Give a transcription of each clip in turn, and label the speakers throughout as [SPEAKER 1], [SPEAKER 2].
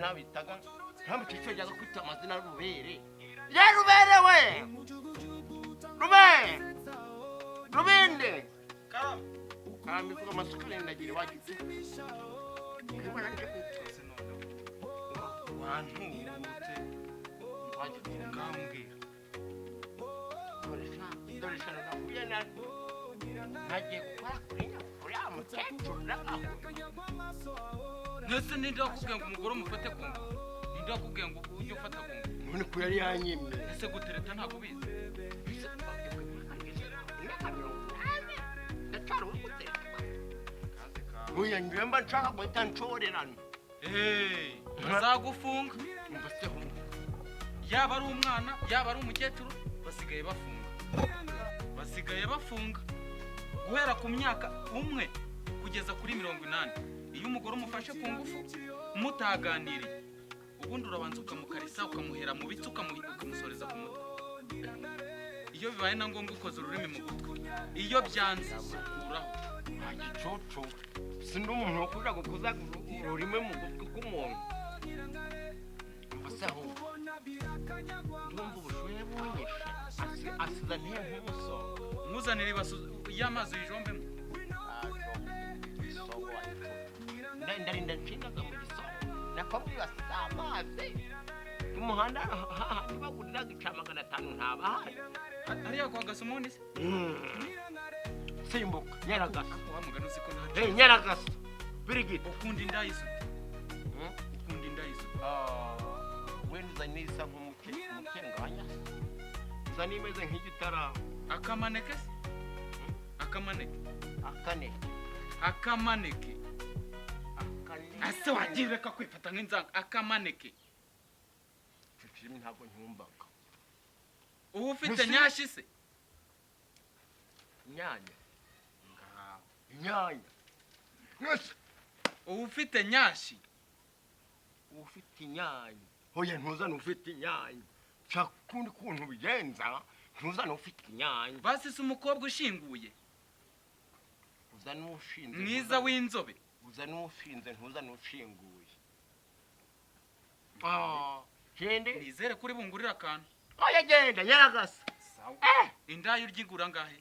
[SPEAKER 1] nabitaga ntamucice jaga kwita amazina rubere ya rubere we rubende mivuga amasukari ndagira bagite kubona nje kutose none wantu ute bagite kambwira doresha na kuyana nagiye gukora kuri amukecuru n'aho
[SPEAKER 2] Nese ninde wakubwiye ngo umugore umufate ku ngo? Ninde wakubwiye ngo ujye ufata ku ngo?
[SPEAKER 1] None ko yari yanyimye.
[SPEAKER 2] Ese gutereta ntabwo bizi.
[SPEAKER 1] Uya njemba nshaka guhita nshorerana.
[SPEAKER 2] Bazagufunga.
[SPEAKER 1] Mbaseho.
[SPEAKER 2] Yaba ari umwana, yaba ari umukecuru, basigaye bafunga. Guhera ku myaka umwe kugeza kuri 80. Iyo umugore umufashe ku ngufu mutaganiriye ubundi urabanza ukamukarisa ukamuhera mu biti ukamusoreza ku mutwe. Iyo bibaye na ngombwa ukoze ururimi mu gutwi, iyo byanze ukuraho.
[SPEAKER 1] Agicoco sindi umuntu wo kuja gukuza ururimi mu gutwi k'umuntu. Mbasaho ndumva ubushuhe bunyishe asiza nk'umuso
[SPEAKER 2] muzanira ibasu y'amazi yijombemo.
[SPEAKER 1] Ndarinda nshingaga mu gisoro nakabwira amazi umuhanda ntibaguriraga icama 500 ntabahari
[SPEAKER 2] ariya kwa gasumoni se
[SPEAKER 1] simbuka nyaragasa
[SPEAKER 2] wamugana uziko nta
[SPEAKER 1] nyaragasa birigita
[SPEAKER 2] ukunda indayisu
[SPEAKER 1] wenza nisa nk'umukenganya zani imeze nk'igitara
[SPEAKER 2] akamaneke se akamaneke ase wagireka kwifata nk'inzanga akamaneke
[SPEAKER 1] cicimi ntabwo ntumbaga
[SPEAKER 2] ubu ufite nyashi se
[SPEAKER 1] nyanya
[SPEAKER 2] ubu ufite nyashi
[SPEAKER 1] ufite inyanya hoya ntuzana ufite inyanya cakundi kuntu bigenza ntuzana ufite inyanya
[SPEAKER 2] basi se umukobwa ushinguye
[SPEAKER 1] uzana ushinze
[SPEAKER 2] mwiza w'inzobe
[SPEAKER 1] uzana ushinze ntuzana ushinguye kende
[SPEAKER 2] nizere kuri bungurira akantu
[SPEAKER 1] oya genda nyaragasa
[SPEAKER 2] indayi uryigura ngahe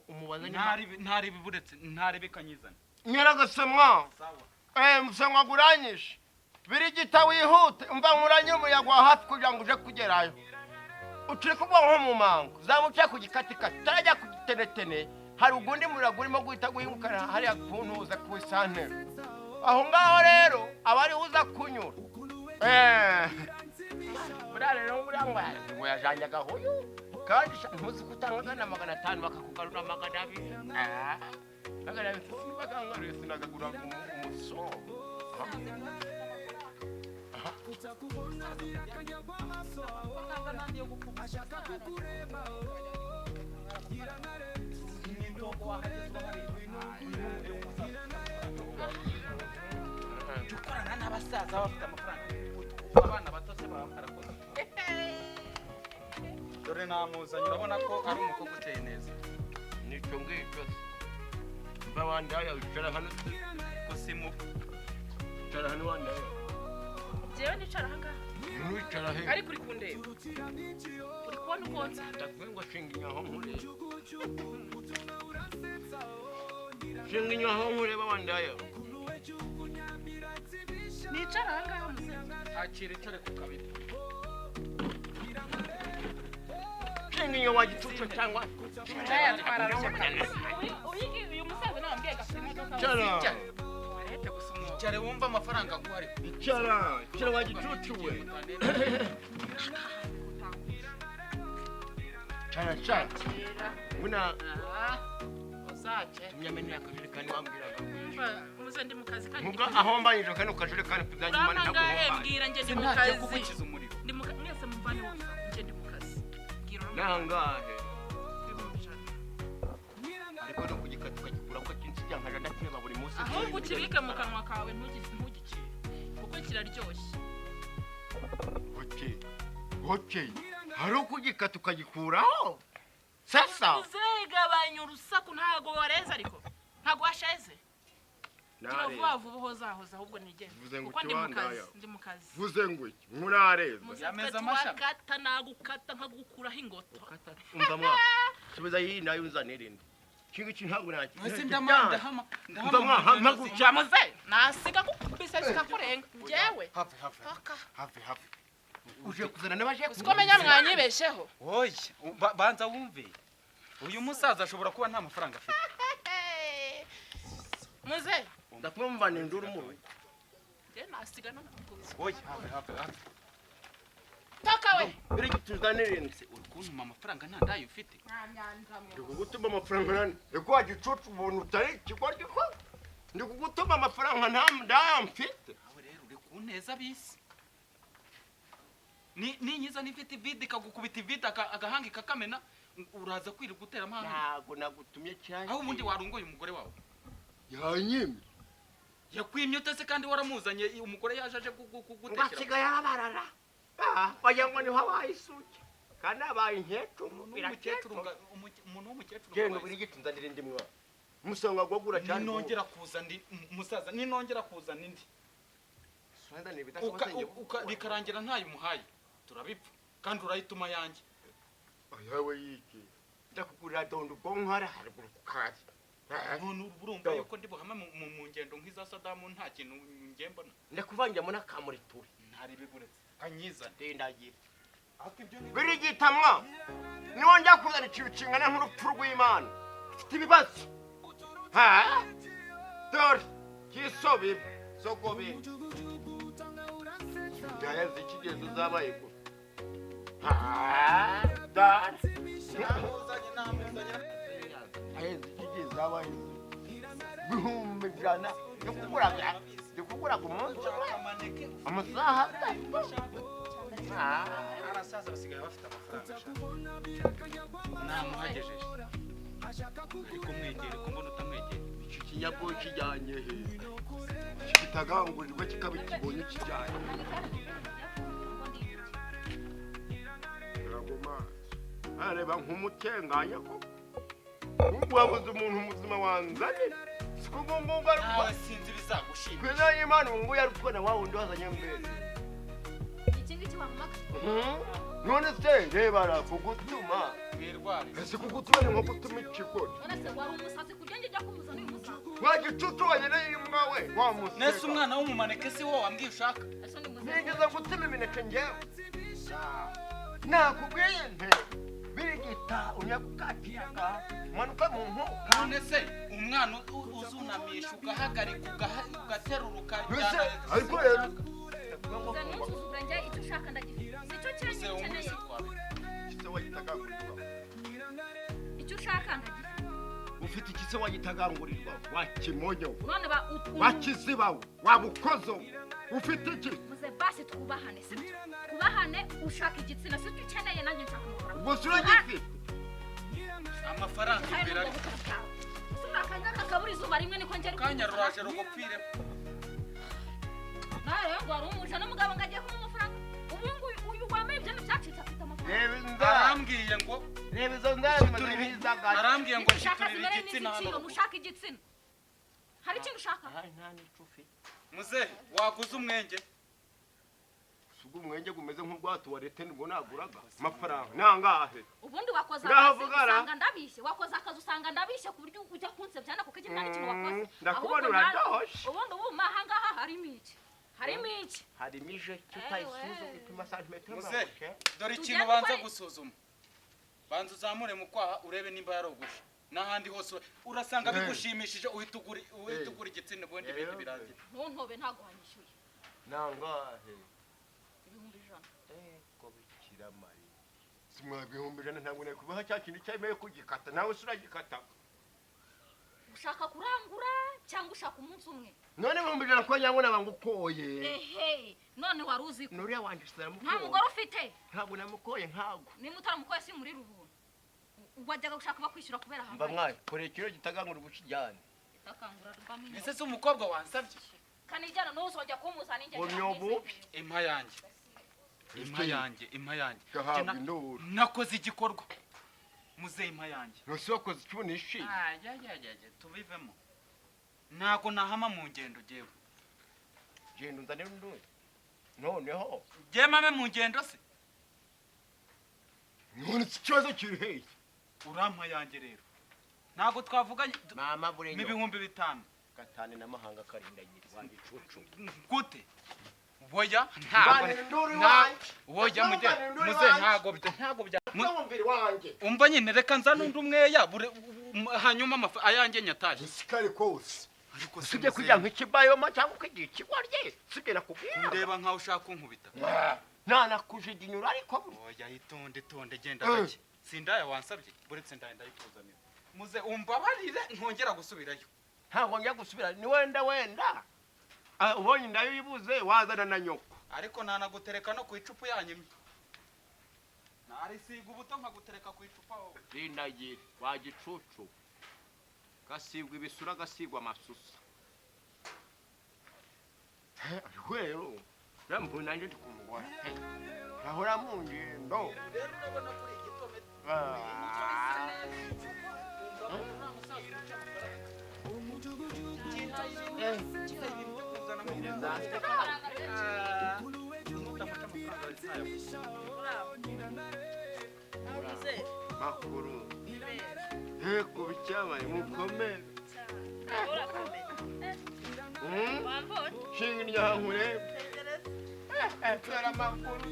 [SPEAKER 1] umubaza
[SPEAKER 2] ntari biburetse ntari bikanyizana
[SPEAKER 1] nyaragasa mwa musanwa guranyishe birigita wihute umva nkuranye umuyaga wa hafi kugira ngo uje kugerayo ucire kubwa nko mu mango zamuciye ku gikatikati tarajya ku gitenetene hari ugundi murago urimo guhita guhingukana hariya kuntuza ku isantere aho ngaho rero abari uza kunyura buriya rero buriya ngo yajanyaga huyu kandi ntuzi kutanga na 500 bakakugarura 200 bakangarura sinagagura umusoro
[SPEAKER 2] dukorana n'abasaza bafite amafaranga abana bato se barakoze dore namuzanye urabona ko ari umukobwa uteye neza
[SPEAKER 1] nicyo ngicyo mba wandaya wicara hano
[SPEAKER 2] kusimu
[SPEAKER 1] wicara hano wandaya
[SPEAKER 3] jewe nicara hanga
[SPEAKER 1] wicara he
[SPEAKER 3] ari kuri kundeba uri kubona ukonza
[SPEAKER 1] ndakwengo shinginyaho nkureba shinginyaho nkureba wandaya
[SPEAKER 3] nicara hanga musenga
[SPEAKER 2] akire cyare ku kabiri
[SPEAKER 1] shinginyo wagicuco cyangwa
[SPEAKER 3] uyu musaza nawe mbega imodoka
[SPEAKER 1] cyara
[SPEAKER 2] arete gusumwa cyare wumva amafaranga guhari
[SPEAKER 1] cyara wagicucuwe cyara muna
[SPEAKER 3] uzaje
[SPEAKER 1] nyamene yakajirikani wambwiraga
[SPEAKER 3] muze ndi mu kazi kandi
[SPEAKER 1] muga aho mbanyije kandi ukajirikani kuzanyimana
[SPEAKER 3] ntaguhomba mbwira nje ndi mu kazi
[SPEAKER 2] kugukiza umuriro
[SPEAKER 3] ndi mu mwese muvane wose nje ndi mu kazi
[SPEAKER 1] nangahe ariko no kugikatuka gikura ko kinsi cyankaje ndateba buri munsi
[SPEAKER 3] ahubwo ukibike mu kanwa kawe ntugikire kuko kiraryoshye
[SPEAKER 1] okay hari ukugikatuka gikuraho sasa
[SPEAKER 3] uzegabanya urusaku ntago wareze ariko ntago washeze gira vuba vuba hozahoza ahubwo nigende kuko ndi mu kazi
[SPEAKER 1] vuze ngo iki nkurareza
[SPEAKER 2] yameza amashami
[SPEAKER 3] gata nagukata nkagukuraho ingoto
[SPEAKER 1] umva mwa subiza iyi nayo uzanirinde kingi kintago naki
[SPEAKER 2] wese ndamanda
[SPEAKER 1] hama
[SPEAKER 3] gucamaze nasiga gukubise sikakurenga jewe
[SPEAKER 1] hafi uje kuzana nabaje
[SPEAKER 3] sikomenya mwanyibesheho
[SPEAKER 2] oya banza wumve uyu musaza ashobora kuba nta mafaranga afite
[SPEAKER 3] muze
[SPEAKER 1] ndakumva ni nduru mu rugo
[SPEAKER 3] je nasiga nakubise
[SPEAKER 2] oya hafi
[SPEAKER 3] takawe
[SPEAKER 1] biri tuzanirinde
[SPEAKER 2] ukuntu amafaranga nta ndayo ufite
[SPEAKER 1] ndikugutuma amafaranga nani eko wagicucu ubuntu utari kigoryi ko ndikugutuma amafaranga nta ndayo mfite
[SPEAKER 2] aho rero uri kuneza bisi ninyiza nifite ivide ikagukubita ivide agahanga kakamena uraza kwirirwa gutera amahanga
[SPEAKER 1] ntago nagutumye cyane
[SPEAKER 2] aho ubundi warungoye umugore wawe
[SPEAKER 1] yanyimye
[SPEAKER 2] yakwimye utese kandi waramuzanye umugore yaje kugutekera
[SPEAKER 1] ngasigaye arabarara wagira ngo niho abayisuke kandi abaye inkecuru
[SPEAKER 2] umuntu w'umukecuru
[SPEAKER 1] genda buri gitunzanira indi mwa musonga gwagura cyane
[SPEAKER 2] ninongera kuza ndi musaza ninongera kuza nindi
[SPEAKER 1] swenda ni bidashobotse
[SPEAKER 2] bikarangira ntayo umuhaye turabipfa kandi urayituma yanjye
[SPEAKER 1] ayawe yiki ndakugurira dondo bwonkara haruguru kukazi
[SPEAKER 2] none urumva yuko ndi buhama mu ngendo nk'iza Sadamu nta kintu ngembona
[SPEAKER 1] ndakuvangira mu nakamuri turi
[SPEAKER 2] ntari biguretse kanyiza
[SPEAKER 1] ndendagira birigitamwa niwo njya kuzana ikintu kingana nk'urupfu rw'Imana mfite ibibazo dore kisobe sogobe yaheze ikigezi uzabaye ko aheze ikigezi uzabaye bihumbi ijana ndikuguraga umunsi amasaha
[SPEAKER 2] arasaza basigaye bafite amafaranga namuhagejeje ariko mwegere ko mbona utamwegere
[SPEAKER 1] iki kinyabwo kijyanye he kitagangurirwa kikaba ikibonye kijyanye uragoma areba nk'umutenganya ko wabuze umuntu muzima wanzanye sikubungunga
[SPEAKER 2] nawe sinzi bizagushima
[SPEAKER 1] kweza y'Imana ngo yarukona wa wundi wazanye mbere none se reba ra kugutuma
[SPEAKER 2] birwari
[SPEAKER 1] ese kugutuma ni nko gutuma ikigori
[SPEAKER 3] none se wari umusazi kugende njya kumuzana uyu musaza
[SPEAKER 1] wagicucu wanyene imbwa we wa museka
[SPEAKER 2] nese umwana w'umumaneke si wo wambwiye ushaka
[SPEAKER 3] ese ndi musaza
[SPEAKER 1] nigeze gutuma imineke njyewe nakubwiye nte birigita unyagukatiraga manuka mu nkuka
[SPEAKER 2] none se umwana uzunamisha ugahagarika ugateruruka
[SPEAKER 1] ariko rero
[SPEAKER 3] nusuzugura njye icyo ushaka ndagifite icyo cyane ukeneye
[SPEAKER 1] kise wagitagangurirwa
[SPEAKER 3] icyo ushaka ndagifite
[SPEAKER 1] ufite ikise wagitagangurirwa wakimonyo
[SPEAKER 3] none
[SPEAKER 1] wakizibawe wabukozo ufite iki
[SPEAKER 3] muze basi twubahane si twubahane ushaka igitsina si ukeneye nanjye nshaka amafaranga
[SPEAKER 1] ubwo sura gifite
[SPEAKER 2] amafaranga imbere ari
[SPEAKER 3] akanya kakabura izuba rimwe niko ngera
[SPEAKER 2] kanya ruraje rugopfire
[SPEAKER 3] nawe ngo ari umuja n'umugabo ngo agiye kumuha amafaranga ubu uyu wambaye ibyo byacitse afite amafaranga
[SPEAKER 1] reba inda
[SPEAKER 2] arambwiye ngo
[SPEAKER 1] reba izo ndaya ntizaga
[SPEAKER 2] arambwiye ngo
[SPEAKER 3] ushaka
[SPEAKER 2] shiturira igitsina hano
[SPEAKER 3] ushaka igitsina hari ikintu ushaka
[SPEAKER 1] nta nico ufite
[SPEAKER 2] muze waguze umwenge
[SPEAKER 1] sugu umwenge gumeze nk'ubwato wa leta nibwo naguraga amafaranga nangahe
[SPEAKER 3] ubundi wakoze akazi usanga ndabishye wakoze akazi usanga ndabishye ku buryo ujya kunsebya nako kije nta kintu wakoze
[SPEAKER 1] ndakubona uradoshe
[SPEAKER 3] ubundi ubu mahangaha harimo iki
[SPEAKER 1] harimo ije cyutayisuzu gupima santimetero
[SPEAKER 2] muze dore ikintu banza gusuzuma banza uzamure mu kwaha urebe nimba yarogusha n'ahandi hose urasanga bigushimishije uhita ugura igitsina ubundi ibindi birangira
[SPEAKER 3] ntuntobe ntago hanyishyuye
[SPEAKER 1] nangahe
[SPEAKER 3] ibihumbi 100
[SPEAKER 1] ko bikira mari simwa ibihumbi 100 ntabwo nakubaha cya kintu cyemeye kugikata nawe suragikata
[SPEAKER 3] ushaka kurangura cyangwa ushaka umunsi umwe
[SPEAKER 1] none ibihumbi 100 ko nyango nabangukoye
[SPEAKER 3] none wari uzi ko
[SPEAKER 1] nuriya wanje siramukoye
[SPEAKER 3] nta mugore ufite
[SPEAKER 1] ntabwo namukoye nkago
[SPEAKER 3] ni mutaramukoye si muri rubuntu wajyaga gushaka bakwishyura kubera hamwe
[SPEAKER 1] mba mwaye kore ikiro gitagangura ubucijyane
[SPEAKER 3] takangura rwamenye
[SPEAKER 2] ese se umukobwa wansabye
[SPEAKER 3] kanijana n'uzojya kumuzana inge
[SPEAKER 1] onyobu
[SPEAKER 2] impa yanjye
[SPEAKER 1] gahabwa induru
[SPEAKER 2] nakoze igikorwa muze impa yanjye
[SPEAKER 1] nose wakoze ikibonishe
[SPEAKER 2] ya tubivemo ntago nahama mu ngendo jewe.
[SPEAKER 1] Genda unzanire undi. Noneho.
[SPEAKER 2] Jemame mu ngendo se.
[SPEAKER 1] None ikibazo kiri hehe?
[SPEAKER 2] Urampa yanjye rero. Ntago twavuganye
[SPEAKER 1] Mama burenyo.
[SPEAKER 2] n'ibihumbi 5.
[SPEAKER 1] Gatane n'amahanga karindagiri wangicucu.
[SPEAKER 2] Gute? Boya ntago. Woya muze ntago bya.
[SPEAKER 1] Mumbiri wanje.
[SPEAKER 2] Umva nyine reka nza nundi umweya hanyuma ayanjye nyataje.
[SPEAKER 1] Isikari kose.
[SPEAKER 2] Ariko
[SPEAKER 1] sije kujya nk'ikibayoma cyangwa kwigira ikigwarye. Sije nakubwira.
[SPEAKER 2] Ndeba nkaho ushaka kunkubita.
[SPEAKER 1] Nana kujiginyura ariko.
[SPEAKER 2] Oya itonde genda gake. Sindaya wansabye buretse ndayituzanira. Muze umbabarire nkongera gusubirayo.
[SPEAKER 1] Ntago njya gusubira ni wenda. Ubonye ndayo yibuze wazana na nyoko.
[SPEAKER 2] Ariko nanagutereka no ku icupa yanyimye. Narisiga ubuto nkagutereka ku icupa wowe.
[SPEAKER 1] Rindagire wagicucu. Gasigwa ibisura gasigwa amasusa. Rero rambu nanje ndikumugora. Ahora mu ngendo.
[SPEAKER 2] Rero urabona kuri igitome.
[SPEAKER 1] Makuru. Eko bicyamaye mukomere. Shinga nyankure.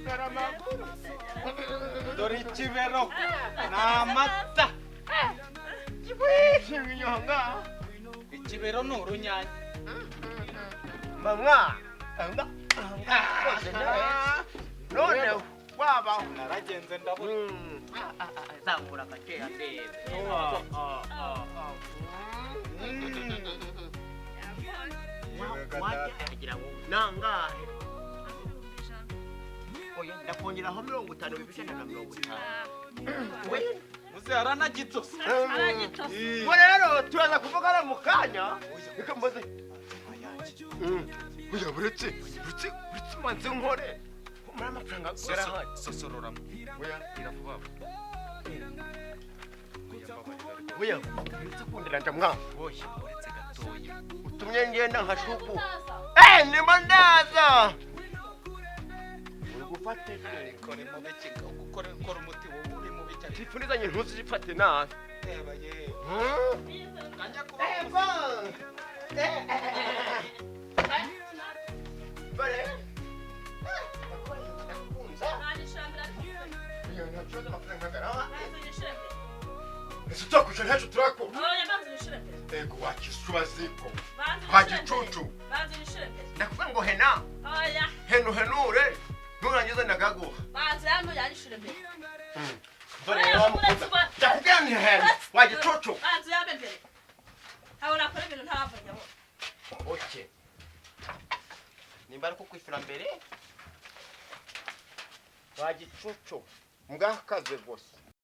[SPEAKER 1] Tara makuru.
[SPEAKER 2] Dore ikibero n'amata.
[SPEAKER 1] Shinga nyanga.
[SPEAKER 2] Ikibero ni urunyanya.
[SPEAKER 1] Mama. None waba
[SPEAKER 2] naragenze ndabona.
[SPEAKER 1] Zambura gakeya ndebe. Wagira ngo nangahe. Oya ndakongeraho 50 bibishana na 50. We
[SPEAKER 2] muze aranagitose.
[SPEAKER 1] Ngo rero turaza kuvugana mu kanya. Reka mbaze. Oya buretse manze nkore. Muri amafaranga garahari.
[SPEAKER 2] Sosororamo.
[SPEAKER 1] Oya
[SPEAKER 2] iravuba.
[SPEAKER 1] Oya buretse kundira ndamwa.
[SPEAKER 2] Oya buretse gatoya.
[SPEAKER 1] Utumye ngenda nkashuku. Nima ndaza. Ugufate
[SPEAKER 2] ariko ni mu biki gukora umuti wowe uri mu biki.
[SPEAKER 1] Tifunizanye ntuzifate nabi.
[SPEAKER 2] Yabaye. Kanya kuba.
[SPEAKER 1] Bare. Sitokusha ntacho turako. Ego wakiswa ziko. Hagicucu. Ndakuvuga ngo hena.
[SPEAKER 3] Oya.
[SPEAKER 1] Henure. Nurangiza ndagaguha.
[SPEAKER 3] Banze hano yarishire mbere.
[SPEAKER 1] Bare wamukuza. Ndakuvuga ni hena. Wagicucu.
[SPEAKER 3] Banze yabe mbere. Habona kore ibintu ntaravanya ho.
[SPEAKER 1] Okay. Nimba ariko kwifura mbere. Wagicucu. Mbwakaze gose.